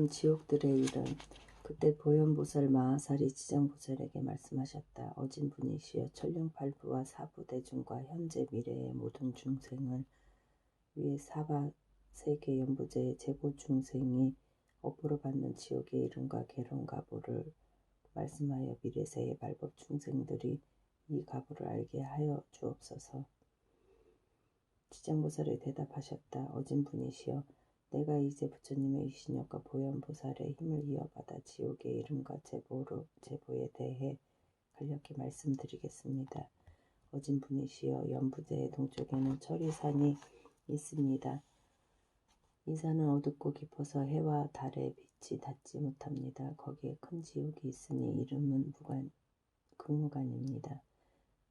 다음 지옥들의 일은 그때 보현보살 마하사리 지장보살에게 말씀하셨다. 어진분이시여 천룡팔부와 사부대중과 현재 미래의 모든 중생을 위해 사바 세계 연부제의 제보중생이 업으로 받는 지옥의 이름과 계론가보를 말씀하여 미래세의 말법 중생들이 이 가보를 알게 하여 주옵소서. 지장보살이 대답하셨다. 어진분이시여 내가 이제 부처님의 위신력과 보현보살의 힘을 이어받아 지옥의 이름과 제보에 대해 간략히 말씀드리겠습니다. 어진분이시여 연부제의 동쪽에는 철이산이 있습니다. 이 산은 어둡고 깊어서 해와 달의 빛이 닿지 못합니다. 거기에 큰 지옥이 있으니 이름은 극무간입니다.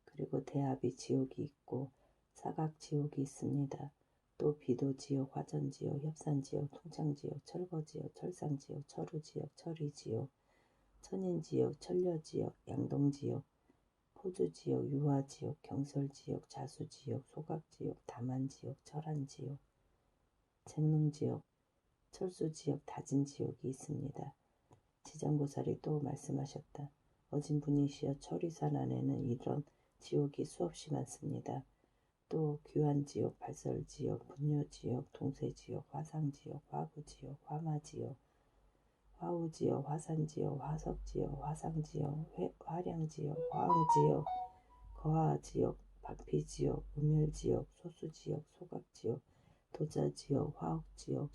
그리고 대합이 지옥이 있고 사각지옥이 있습니다. 또 비도지옥, 화전지옥, 협산지옥, 통창지옥, 철거지옥, 철상지옥, 철우지옥, 철이지옥, 천인지옥, 천려지옥, 양동지옥, 포주지옥, 유화지옥, 경설지옥, 자수지옥, 소각지옥, 다만지옥, 철한지옥, 쟁릉지옥, 철수지옥, 다진지옥이 있습니다. 지장보살이 또 말씀하셨다. 어진분이시여 철이산 안에는 이런 지옥이 수없이 많습니다. 또 귀환지옥, 발설지옥, 분뇨지옥, 동세지옥, 화상지옥, 화구지옥, 화마지옥, 화우지옥, 화산지옥, 화석지옥, 화상지옥, 화량지옥, 화흥지옥, 거하지옥, 박피지옥, 우멸지옥, 소수지옥, 소각지옥, 도자지옥, 화옥지옥,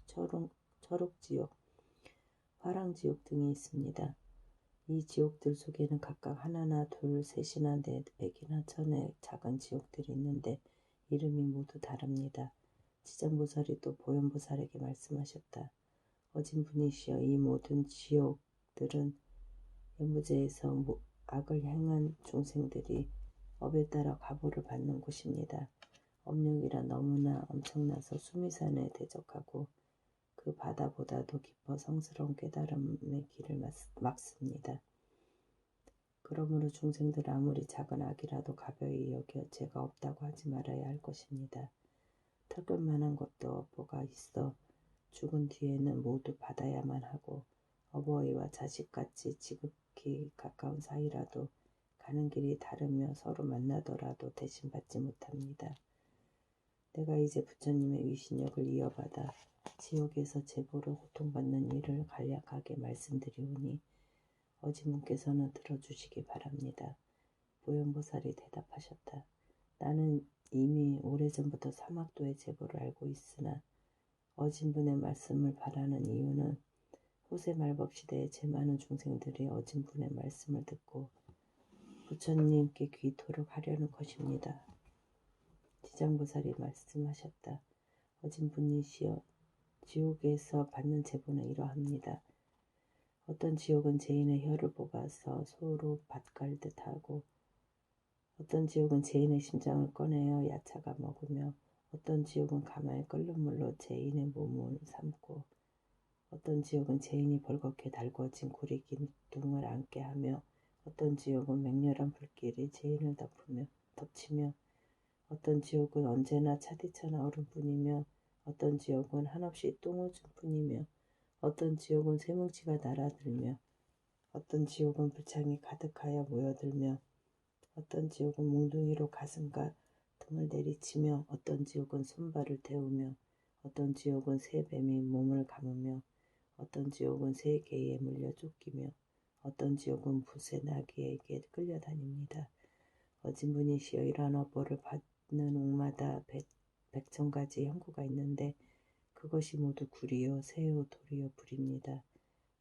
철옥지옥, 화랑지옥 등이 있습니다. 이 지옥들 속에는 각각 하나나 둘, 셋이나 넷, 백이나 천의 작은 지옥들이 있는데 이름이 모두 다릅니다. 지장보살이 또 보현보살에게 말씀하셨다. 어진분이시여 이 모든 지옥들은 연부제에서 악을 행한 중생들이 업에 따라 가보를 받는 곳입니다. 업력이라 너무나 엄청나서 수미산에 대적하고 그 바다보다도 깊어 성스러운 깨달음의 길을 막습니다. 그러므로 중생들 아무리 작은 악이라도 가벼이 여겨 죄가 없다고 하지 말아야 할 것입니다. 턱을만한 것도 뭐가 있어 죽은 뒤에는 모두 받아야만 하고 어버이와 자식같이 지극히 가까운 사이라도 가는 길이 다르며 서로 만나더라도 대신 받지 못합니다. 내가 이제 부처님의 위신력을 이어받아 지옥에서 제보로 고통받는 일을 간략하게 말씀드리오니 어진분께서는 들어주시기 바랍니다. 보현보살이 대답하셨다. 나는 이미 오래전부터 사막도의 제보를 알고 있으나 어진분의 말씀을 바라는 이유는 후세 말법 시대에 제 많은 중생들이 어진분의 말씀을 듣고 부처님께 귀토록 하려는 것입니다. 지장보살이 말씀하셨다. 어진분이시여 지옥에서 받는 제보는 이러합니다. 어떤 지옥은 죄인의 혀를 뽑아서 소로 밭갈듯 하고 어떤 지옥은 죄인의 심장을 꺼내어 야차가 먹으며 어떤 지옥은 가마에 끓는 물로 죄인의 몸을 삶고 어떤 지옥은 죄인이 벌겋게 달궈진 구리 기둥을 앉게 하며 어떤 지옥은 맹렬한 불길이 죄인을 덮치며 어떤 지옥은 언제나 차디찬 얼음뿐이며 어떤 지옥은 한없이 똥오줌뿐이며 어떤 지옥은 쇠뭉치가 날아들며 어떤 지옥은 불창이 가득하여 모여들며 어떤 지옥은 몽둥이로 가슴과 등을 내리치며 어떤 지옥은 손발을 태우며 어떤 지옥은 새 뱀이 몸을 감으며 어떤 지옥은 새 개에 물려 쫓기며 어떤 지옥은 붓의 나귀에게 끌려다닙니다. 어진분이시여 이러한 업보를 받는 옥마다 백천가지 형구가 있는데 그것이 모두 구리요, 새요, 돌이요, 불입니다.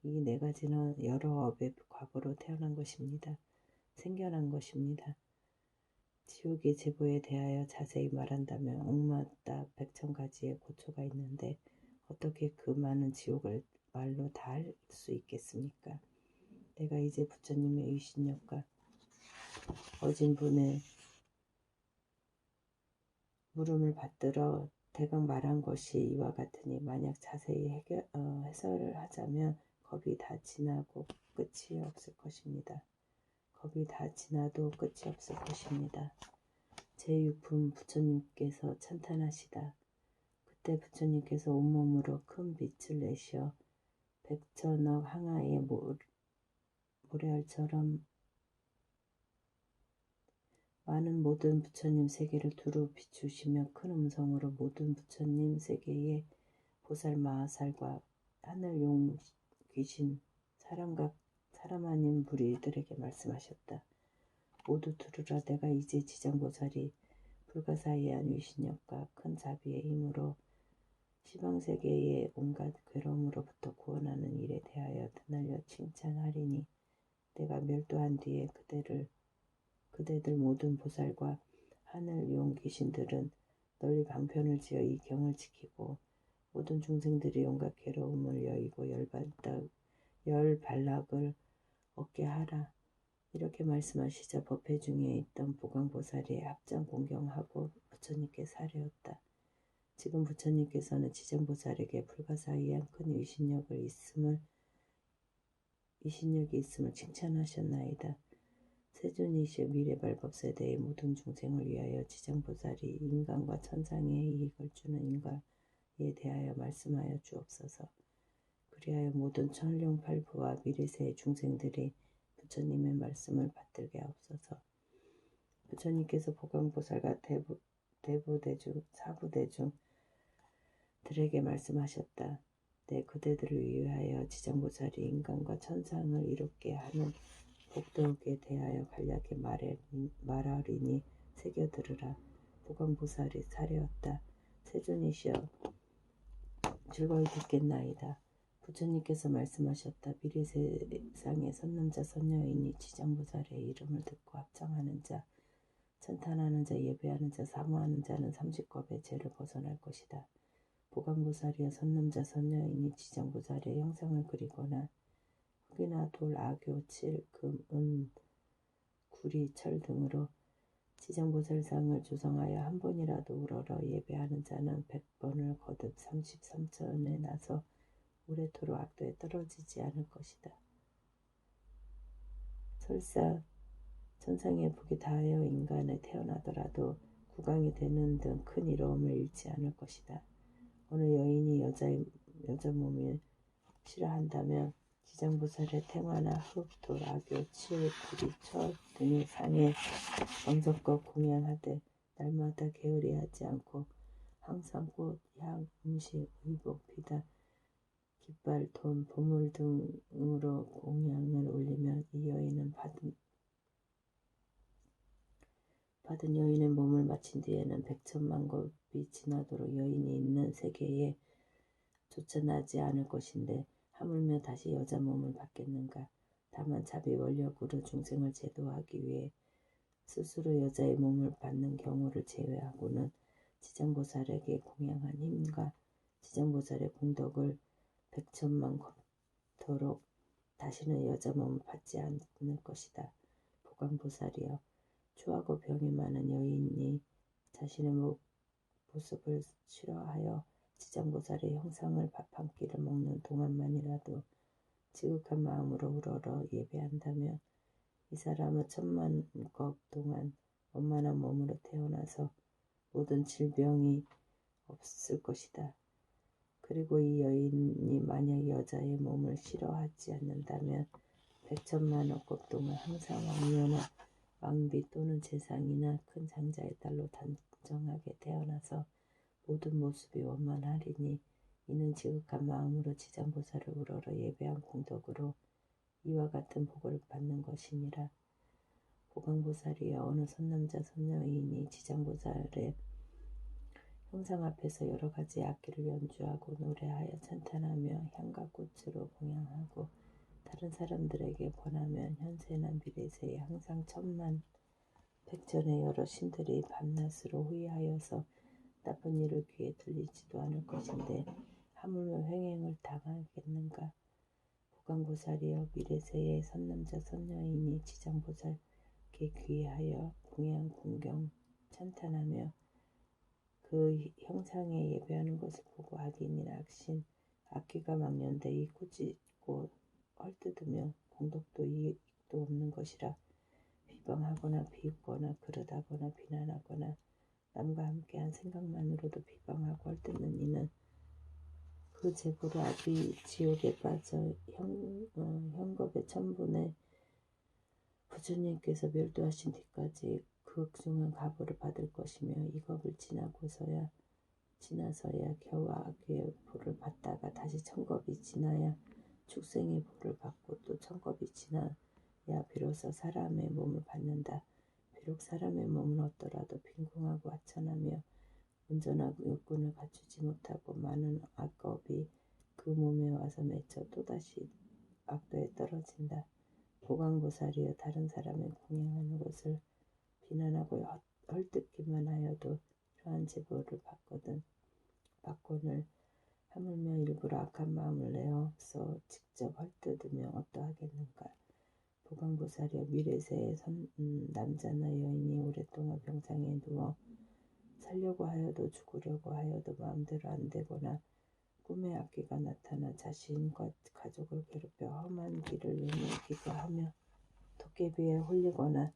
이 네 가지는 여러 업의 과보로 태어난 것입니다. 생겨난 것입니다. 지옥의 제보에 대하여 자세히 말한다면 옥마다 백천가지의 고초가 있는데 어떻게 그 많은 지옥을 말로 다 할 수 있겠습니까? 내가 이제 부처님의 위신력과 어진분의 물음을 받들어 대강 말한 것이 이와 같으니 만약 자세히 해설을 하자면 겁이 다 지나고 끝이 없을 것입니다. 겁이 다 지나도 끝이 없을 것입니다. 제6품 부처님께서 찬탄하시다. 그때 부처님께서 온몸으로 큰 빛을 내시어 백천억 항아의 모래알처럼 많은 모든 부처님 세계를 두루 비추시며 큰 음성으로 모든 부처님 세계의 보살 마하살과 하늘 용 귀신 사람 아닌 무리들에게 말씀하셨다. 모두 들으라. 내가 이제 지장보살이 불가사의한 위신력과 큰 자비의 힘으로 시방세계의 온갖 괴로움으로부터 구원하는 일에 대하여 드날려 칭찬하리니 내가 멸도한 뒤에 그대들 모든 보살과 하늘 용 귀신들은 널리 방편을 지어 이 경을 지키고 모든 중생들이 온갖 괴로움을 여의고 열반락을 얻게 하라. 이렇게 말씀하시자 법회 중에 있던 보강보살이 합장 공경하고 부처님께 사례었다. 지금 부처님께서는 지정보살에게 불가사의한 큰 위신력이 있음을 칭찬하셨나이다. 세존이시여 미래발법세대의 모든 중생을 위하여 지정보살이 인간과 천상의 이익을 주는 인과에 대하여 말씀하여 주옵소서. 그리하여 모든 천룡팔부와 미래세의 중생들이 부처님의 말씀을 받들게 하옵소서. 부처님께서 보강보살과 대부대중, 사부대중 들에게 말씀하셨다. 내 그대들을 위하여 지정보살이 인간과 천상을 이롭게 하는 복덕에 대하여 간략히 말하리니 새겨 들으라. 보강보살이 사례었다. 세존이시여 즐거이 듣겠나이다. 부처님께서 말씀하셨다. 미래세상의 선남자 선녀인이 지정보살의 이름을 듣고 합장하는 자, 천탄하는 자, 예배하는 자, 사모하는 자는 30겁의 죄를 벗어날 것이다. 보강보살이여 선남자 선녀인이 지정보살의 형상을 그리거나 흙이나 돌, 악교, 칠, 금, 은, 구리, 철 등으로 지정보살상을 조성하여 한 번이라도 우러러 예배하는 자는 100번을 거듭 33천에 나서 오래도록 악도에 떨어지지 않을 것이다. 설사 천상의 복이 다하여 인간에 태어나더라도 국왕이 되는 등 큰 이로움을 잃지 않을 것이다. 어느 여인이 여자 몸을 싫어한다면 지장보살의 탱화나 흙, 돌, 악교, 칠, 구리, 철 등의 상에 정성껏 공양하되 날마다 게으리하지 않고 항상 꽃, 향, 음식, 의복, 비단, 깃발, 돈, 보물 등으로 공양을 올리면 이 여인은 받은 여인의 몸을 마친 뒤에는 100천만겁이 지나도록 여인이 있는 세계에 쫓아나지 않을 것인데 하물며 다시 여자 몸을 받겠는가. 다만 자비 원력으로 중생을 제도하기 위해 스스로 여자의 몸을 받는 경우를 제외하고는 지장보살에게 공양한 힘과 지장보살의 공덕을 100천만 겁토록 다시는 여자 몸을 받지 않을 것이다. 보강보살이여 추하고 병이 많은 여인이 자신의 모습을 싫어하여 지장보살의 형상을 밥 한 끼를 먹는 동안만이라도 지극한 마음으로 우러러 예배한다면 이 사람은 1000만겁 동안 원만한 몸으로 태어나서 모든 질병이 없을 것이다. 그리고 이 여인이 만약 여자의 몸을 싫어하지 않는다면 100천만억 동안 항상 왕녀나 왕비 또는 재상이나 큰 장자의 딸로 단정하게 태어나서 모든 모습이 원만하리니 이는 지극한 마음으로 지장보살을 우러러 예배한 공덕으로 이와 같은 복을 받는 것이니라. 보강보살이여 어느 선남자 선녀인이 지장보살의 형상 앞에서 여러 가지 악기를 연주하고 노래하여 찬탄하며 향과 꽃으로 공양하고 다른 사람들에게 권하면 현세나 미래세에 항상 1000만 100전의 여러 신들이 밤낮으로 호위하여서 나쁜 일을 귀에 들리지도 않을 것인데 하물며 횡행을 당하겠는가. 보강보살이여 미래세의 선남자 선녀인이 지장보살께 귀하여 공양 공경 찬탄하며 그 형상에 예배하는 것을 보고 악인이나 악신 악기가 망연되이 꾸짖고 헐뜯으며 공덕도 이익도 없는 것이라. 비방하거나 비웃거나 그릇하거나 비난하거나 남과 함께한 생각만으로도 비방하고 헐뜯는 이는 그 재고로 압이 지옥에 빠져 현겁의 천분의 부처님께서 멸도하신 뒤까지 극중한 가보를 받을 것이며, 이 겁을 지나서야 겨우 악의 보를 받다가 다시 천겁이 지나야 축생의 보를 받고, 또 천겁이 지나야 비로소 사람의 몸을 받는다. 비록 사람의 몸은 얻더라도 빈궁하고 하천하며 온전하고 육군을 갖추지 못하고 많은 악겁이 그 몸에 와서 맺혀 또다시 악도에 떨어진다. 보강보살이여, 다른 사람의 공양하는 것을 비난하고 헐뜯기만 하여도 이러한 제보를 받거늘 하물며 일부러 악한 마음을 내어서 직접 헐뜯으며 어떠하겠는가. 보강보살이여, 미래세의 남자나 여인이 오랫동안 병상에 누워 살려고 하여도 죽으려고 하여도 마음대로 안 되거나, 꿈에 악귀가 나타나 자신과 가족을 괴롭혀 험한 길을 내밀기도 하며, 도깨비에 홀리거나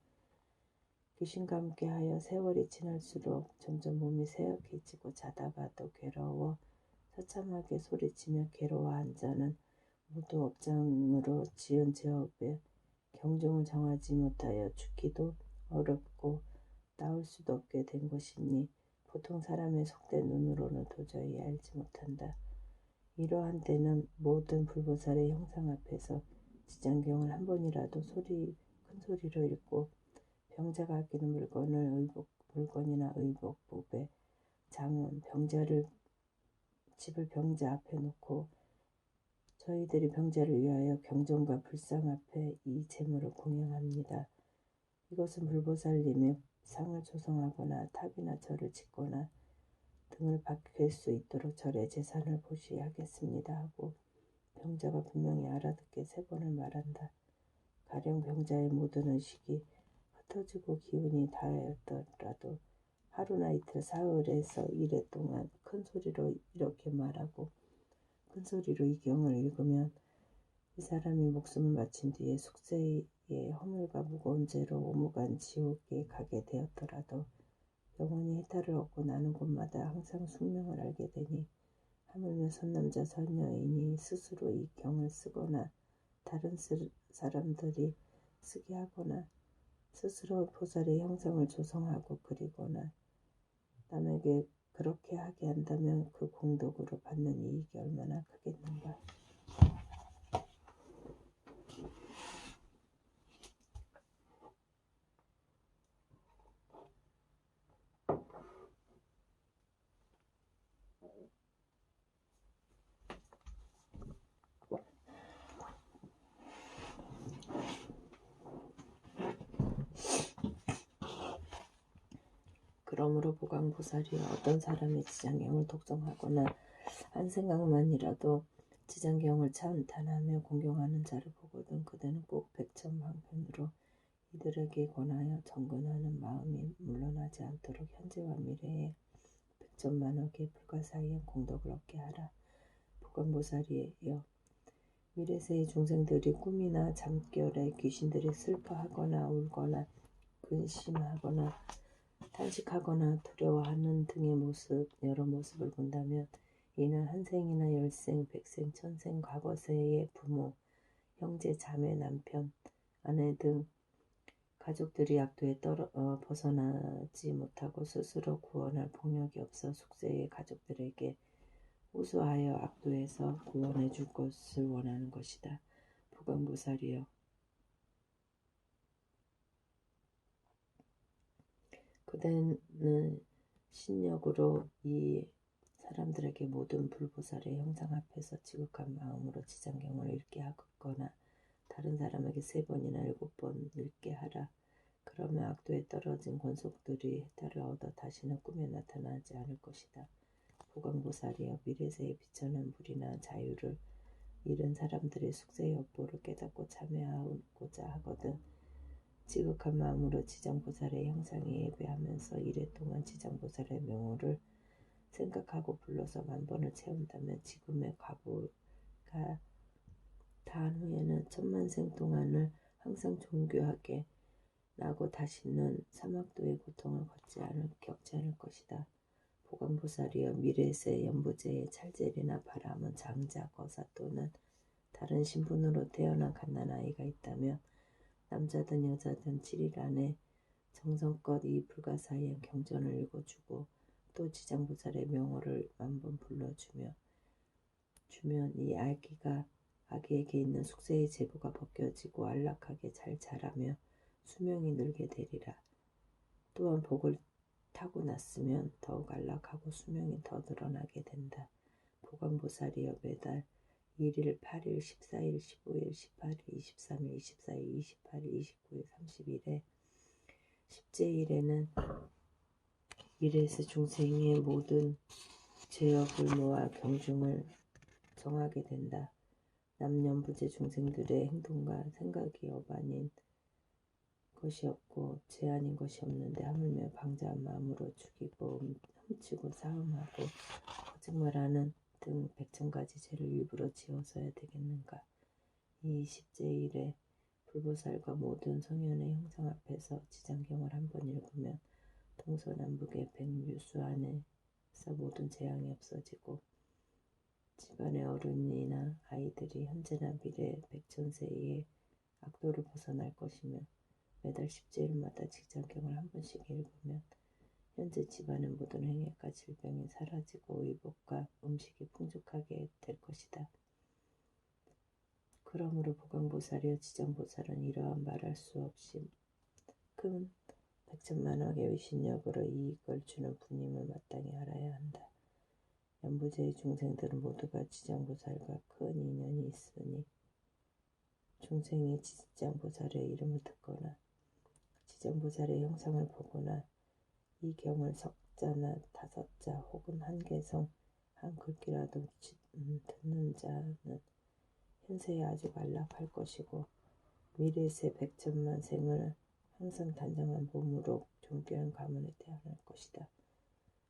귀신과 함께하여 세월이 지날수록 점점 몸이 새약해지고, 자다가 또 괴로워 처참하게 소리치며 괴로워한 자는 모두 업장으로 지은 죄업에 경중을 정하지 못하여 죽기도 어렵고 나올 수도 없게 된 것이니, 보통 사람의 속된 눈으로는 도저히 알지 못한다. 이러한 때는 모든 불보살의 형상 앞에서 지장경을 한 번이라도 큰 소리로 읽고, 병자가 아끼는 물건이나 의복, 부배, 장원, 집을 병자 앞에 놓고 저희들이 병자를 위하여 경전과 불상 앞에 이 제물을 공양합니다. 이것은 불보살님의 상을 조성하거나 탑이나 절을 짓거나 등을 밝힐 수 있도록 절의 재산을 보시하겠습니다 하고, 병자가 분명히 알아듣게 3번을 말한다. 가령 병자의 모든 의식이 흩어지고 기운이 다하였더라도 하루나 이틀, 사흘에서 이래 동안 큰 소리로 이렇게 말하고 큰 소리로 이 경을 읽으면, 이 사람이 목숨을 마친 뒤에 숙세의 허물과 무거운 죄로 오무간 지옥에 가게 되었더라도 영원히 해탈을 얻고 나는 곳마다 항상 숙명을 알게 되니, 하물며 선남자 선여인이 스스로 이 경을 쓰거나 다른 사람들이 쓰게 하거나 스스로 보살의 형상을 조성하고 그리거나 남에게 그렇게 하게 한다면 그 공덕으로 받는 이익이 얼마나 크겠는가. 그러므로 보강보살이 어떤 사람의 지장경을 독송하거나 한 생각만이라도 지장경을 찬탄하며 공경하는 자를 보거든 그대는 꼭 백천방편으로 이들에게 권하여 정근하는 마음이 물러나지 않도록 현재와 미래에 백천만억의 불가사의한 공덕을 얻게 하라. 보강보살이여, 미래세의 중생들이 꿈이나 잠결에 귀신들이 슬퍼하거나 울거나 근심하거나 탄식하거나 두려워하는 등의 여러 모습을 본다면, 이는 한 생이나 10생, 100생, 1000생 과거세의 부모, 형제, 자매, 남편, 아내 등 가족들이 악도에 벗어나지 못하고 스스로 구원할 폭력이 없어 숙세의 가족들에게 호소하여 악도에서 구원해 줄 것을 원하는 것이다. 보강보살이여, 그대는 신력으로 이 사람들에게 모든 불보살의 형상 앞에서 지극한 마음으로 지장경을 읽게 하거나 다른 사람에게 3번이나 7번 읽게 하라. 그러면 악도에 떨어진 권속들이 해탈을 얻어 다시는 꿈에 나타나지 않을 것이다. 보강보살이여, 미래세에 비천한 불이나 자유를 잃은 사람들의 숙세의 업보를 깨닫고 참여하고자 하거든 지극한 마음으로 지장보살의 형상에 예배하면서 이랫동안 지장보살의 명호를 생각하고 불러서 10,000번을 채운다면, 지금의 과보가 다한 후에는 10,000생 동안을 항상 존귀하게 나고 다시는 사막도의 고통을 겪지 않을 것이다. 보광보살이여 미래세 연부제의 찰젤이나 바람은 장자, 거사 또는 다른 신분으로 태어난 갓난아이가 있다면 남자든 여자든 7일 안에 정성껏 이 불가사의한 경전을 읽어주고 또 지장보살의 명호를 만번 불러주면 이 아기에게 있는 숙세의 제보가 벗겨지고 안락하게 잘 자라며 수명이 늘게 되리라. 또한 복을 타고났으면 더욱 안락하고 수명이 더 늘어나게 된다. 보광보살이여 매달 1일, 8일, 14일, 15일, 18일, 23일, 24일, 28일, 29일, 30일에 10제일에는 미래세 중생의 모든 죄업을 모아 경중을 정하게 된다. 남연부제 중생들의 행동과 생각이 업 아닌 것이 없고 죄 아닌 것이 없는데 하물며 방자한 마음으로 죽이고 훔치고 사음하고 거짓말하는 등 100,000가지 죄를 일부러 지어서야 되겠는가. 이 10제일에 불보살과 모든 성현의 형상 앞에서 지장경을 한번 읽으면 동서남북의 100류수 안에서 모든 재앙이 없어지고 집안의 어른이나 아이들이 현재나 미래 100,000세의 악도를 벗어날 것이며 매달 10제일마다 지장경을 한 번씩 읽으면 현재 집안의 모든 행해가 질병이 사라지고 의복과 음식이 풍족하게 될 것이다. 그러므로 보광보살이여 지장보살은 이러한 말할 수 없이 큰 100,000만억의 의신력으로 이익을 주는 분임을 마땅히 알아야 한다. 연부제의 중생들은 모두가 지장보살과 큰 인연이 있으니 중생이 지장보살의 이름을 듣거나 지장보살의 형상을 보거나 이 경을 석자나 5자 혹은 한 개성 한 글귀라도 듣는 자는 현세에 아주 안락할 것이고 미래세 100,000만 생을 항상 단정한 몸으로 존귀한 가문에 태어날 것이다.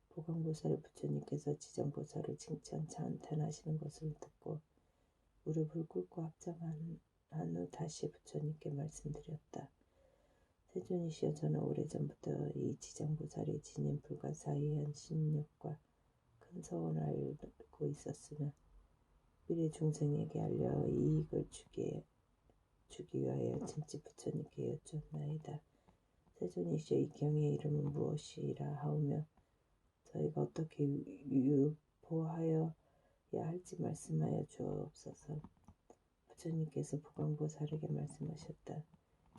보광보살의 부처님께서 지장보살을 칭찬 찬탄하시는 것을 듣고 무릎을 꿇고 합장한 후 다시 부처님께 말씀드렸다. 세존이시여 저는 오래전부터 이 지장보살이 지닌 불가사의한 신력과 큰 서원을 알고 있었으나 미래 중생에게 알려 이익을 주기 위하여 짐짓 부처님께 여쭈었나이다. 세존이시여 이 경의 이름은 무엇이라 하오며 저희가 어떻게 유포하여야 할지 말씀하여 주옵소서. 부처님께서 보광보살에게 말씀하셨다.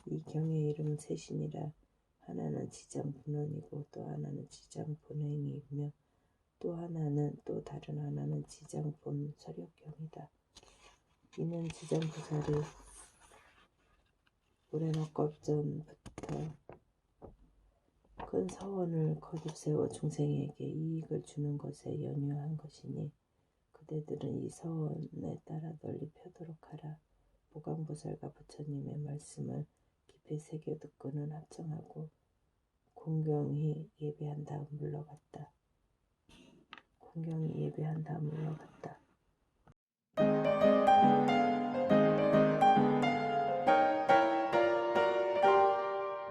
이 경의 이름은 셋이니라. 하나는 지장분원이고 또 하나는 지장분행이며 또 다른 하나는 지장본서력경이다. 이는 지장보살이 오래넉겁전부터 큰 서원을 거듭세워 중생에게 이익을 주는 것에 연유한 것이니 그대들은 이 서원에 따라 널리 펴도록 하라. 보광보살과 부처님의 말씀을 깊이 새겨 듣고는 합정하고 공경히 예배한 다음 물러갔다.